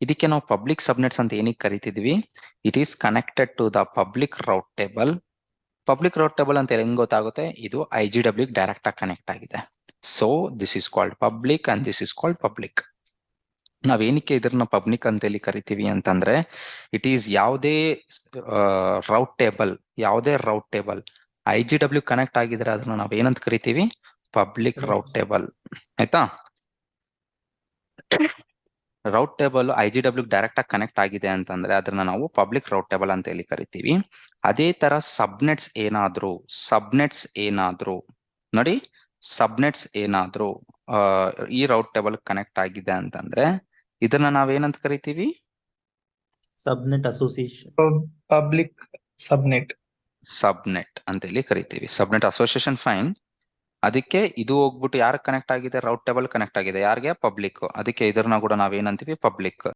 ಇದಕ್ಕೆ ನಾವು public subnets ಅಂತ ಏನಕ್ಕೆ ಕರಿತಿದ್ವಿ? It is connected to the public route table. Public route table ಅಂತ ಹೆಂಗ್ ಗೊತ್ತಾಗುತ್ತೆ? ಇದು IGW ಡೈರೆಕ್ಟ್ ಆಗಿ ಕನೆಕ್ಟ್ ಆಗಿದೆ. So this is called public and this is called public. ನಾವೇನಕ್ಕೆ ಇದನ್ನ ಪಬ್ಲಿಕ್ ಅಂತ ಹೇಳಿ ಕರಿತೀವಿ ಅಂತಂದ್ರೆ, ಇಟ್ ಈಸ್ ಯಾವುದೇ ರೌಟ್ ಟೇಬಲ್ IGW ಕನೆಕ್ಟ್ ಆಗಿದ್ರೆ ಅದನ್ನ ನಾವೇನಂತ ಕರಿತೀವಿ? Public route table. ಆಯ್ತಾ? ರೌಟ್ ಟೇಬಲ್ IGW ಡೈರೆಕ್ಟ್ ಆಗಿ ಕನೆಕ್ಟ್ ಆಗಿದೆ ಅಂತಂದ್ರೆ ಅದನ್ನ ನಾವು ಪಬ್ಲಿಕ್ ರೌಟ್ ಟೇಬಲ್ ಅಂತ ಹೇಳಿ ಕರಿತೀವಿ. ಅದೇ ತರ ಸಬ್ನೆಟ್ಸ್ ಏನಾದ್ರೂ ನೋಡಿ, ಸಬ್ನೆಟ್ಸ್ ಏನಾದ್ರೂ ಈ ರೌಟ್ ಟೇಬಲ್ ಕನೆಕ್ಟ್ ಆಗಿದೆ ಅಂತಂದ್ರೆ ಇದನ್ನ ನಾವೇನಂತ ಕರಿತೀವಿ? ಸಬ್ನೆಟ್ ಅಸೋಸಿಯೇಷನ್. ಪಬ್ಲಿಕ್ ಸಬ್ನೆಟ್ ಅಂತ ಹೇಳಿ ಕರಿತೀವಿ. ಸಬ್ನೆಟ್ ಅಸೋಸಿಯೇಷನ್ ಫೈನ್. ಅದಕ್ಕೆ ಇದು ಹೋಗ್ಬಿಟ್ಟು ಯಾರು ಕನೆಕ್ಟ್ ಆಗಿದೆ? ರೌಟ್ ಟೇಬಲ್ ಕನೆಕ್ಟ್ ಆಗಿದೆ. ಯಾರಿಗೆ? ಪಬ್ಲಿಕ್. ಅದಕ್ಕೆ ಇದನ್ನ ಕೂಡ ನಾವೇನಂತೀವಿ? ಪಬ್ಲಿಕ್.